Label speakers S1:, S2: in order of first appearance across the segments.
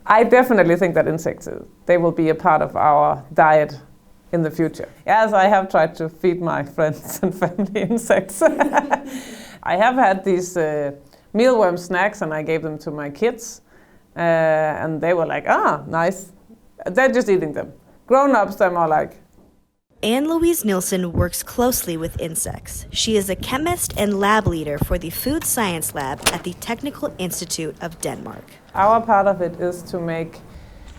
S1: I definitely think that insects, they will be a part of our diet in the future. Yes, I have tried to feed my friends and family insects. I have had these mealworm snacks and I gave them to my kids. And they were like, nice. They're just eating them. Grown-ups, they're more like.
S2: Anne Louise Nielsen works closely with insects. She is a chemist and lab leader for the Food Science Lab at the Technical Institute of Denmark.
S1: Our part of it is to make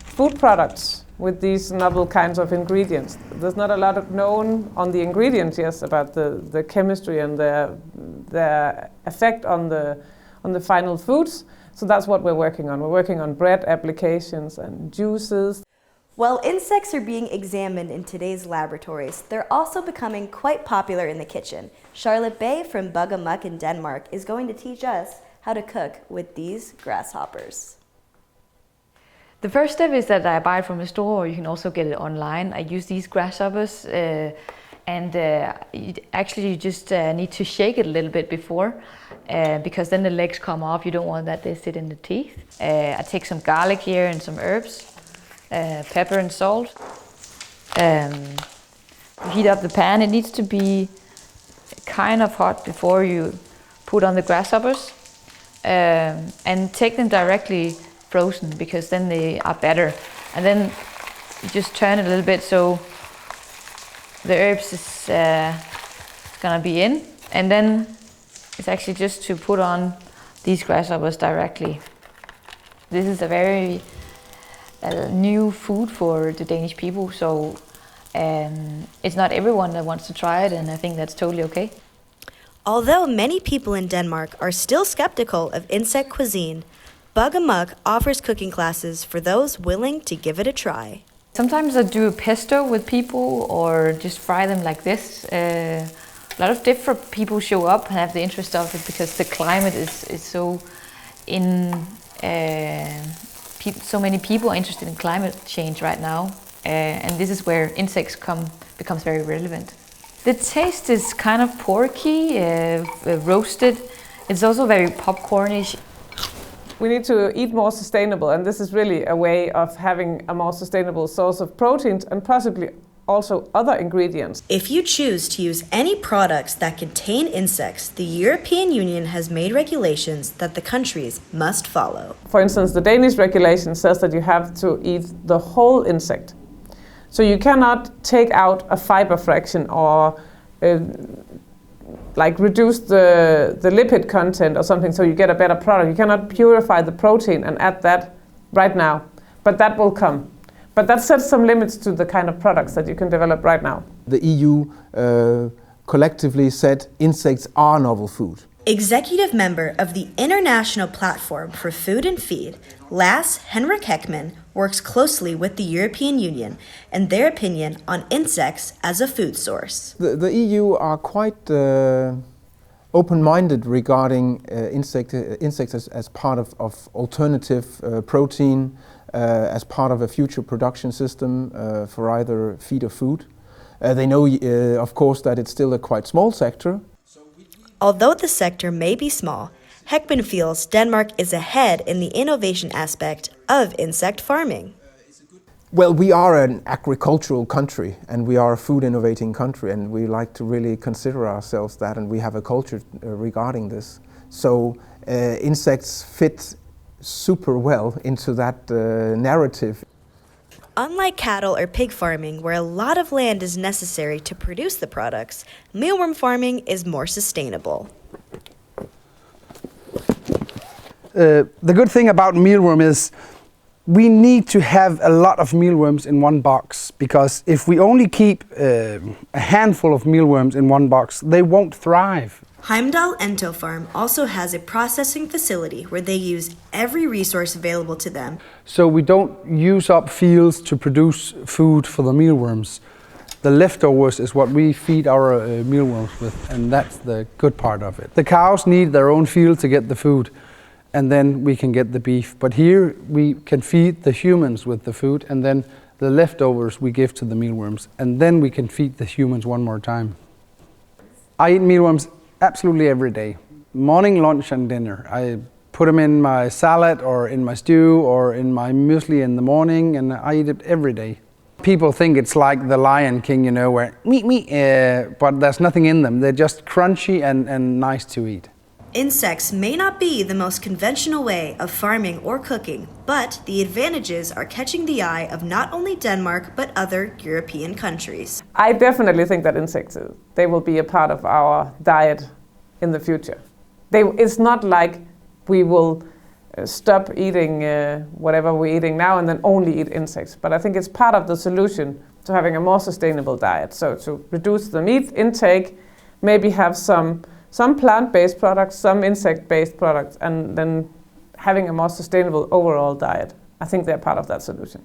S1: food products with these novel kinds of ingredients. There's not a lot known on the ingredients, yes, about the chemistry and their effect on the final foods. So that's what we're working on. We're working on bread applications and juices.
S2: While insects are being examined in today's laboratories, they're also becoming quite popular in the kitchen. Charlotte Bay from Bug Amok in Denmark is going to teach us how to cook with these grasshoppers.
S3: The first step is that I buy it from a store, or you can also get it online. I use these grasshoppers and you just need to shake it a little bit before because then the legs come off. You don't want that they sit in the teeth. I take some garlic here and some herbs. Pepper and salt. You heat up the pan. It needs to be kind of hot before you put on the grasshoppers, and take them directly frozen because then they are better. And then you just turn it a little bit so the herbs is gonna be in, and then it's actually just to put on these grasshoppers directly. This is a very new food for the Danish people, so it's not everyone that wants to try it, and I think that's totally okay.
S2: Although many people in Denmark are still skeptical of insect cuisine, Bug Amok offers cooking classes for those willing to give it a try.
S3: Sometimes I do a pesto with people or just fry them like this. A lot of different people show up and have the interest of it because the climate is so so many people are interested in climate change right now, and this is where insects becomes very relevant. The taste is kind of porky, roasted. It's also very popcornish.
S1: We need to eat more sustainable, and this is really a way of having a more sustainable source of proteins and possibly also other ingredients.
S2: If you choose to use any products that contain insects, the European Union has made regulations that the countries must follow.
S1: For instance, the Danish regulation says that you have to eat the whole insect. So you cannot take out a fiber fraction or reduce the lipid content or something so you get a better product. You cannot purify the protein and add that right now, but that will come. But that sets some limits to the kind of products that you can develop right now.
S4: The EU collectively said insects are novel food.
S2: Executive member of the International Platform for Food and Feed, Lasse Henrik Heckman, works closely with the European Union and their opinion on insects as a food source.
S4: The EU are quite open-minded regarding insects as part of alternative protein, as part of a future production system for either feed or food. They know, of course, that it's still a quite small sector.
S2: Although the sector may be small, Heckman feels Denmark is ahead in the innovation aspect of insect farming.
S4: Well, we are an agricultural country and we are a food innovating country, and we like to really consider ourselves that, and we have a culture regarding this. So insects fit super well into that narrative.
S2: Unlike cattle or pig farming, where a lot of land is necessary to produce the products, mealworm farming is more sustainable.
S5: The good thing about mealworm is we need to have a lot of mealworms in one box, because if we only keep a handful of mealworms in one box, they won't thrive.
S2: Heimdal Ento Farm also has a processing facility where they use every resource available to them.
S5: So we don't use up fields to produce food for the mealworms. The leftovers is what we feed our mealworms with, and that's the good part of it. The cows need their own field to get the food, and then we can get the beef. But here we can feed the humans with the food, and then the leftovers we give to the mealworms, and then we can feed the humans one more time. I eat mealworms absolutely every day. Morning, lunch and dinner. I put them in my salad or in my stew or in my muesli in the morning, and I eat it every day. People think it's like the Lion King, you know, where but there's nothing in them. They're just crunchy and nice to eat.
S2: Insects may not be the most conventional way of farming or cooking, but the advantages are catching the eye of not only Denmark, but other European countries.
S1: I definitely think that insects, they will be a part of our diet in the future. It's not like we will stop eating whatever we're eating now and then only eat insects. But I think it's part of the solution to having a more sustainable diet. So to reduce the meat intake, maybe have some plant-based products, some insect-based products, and then having a more sustainable overall diet. I think they're part of that solution.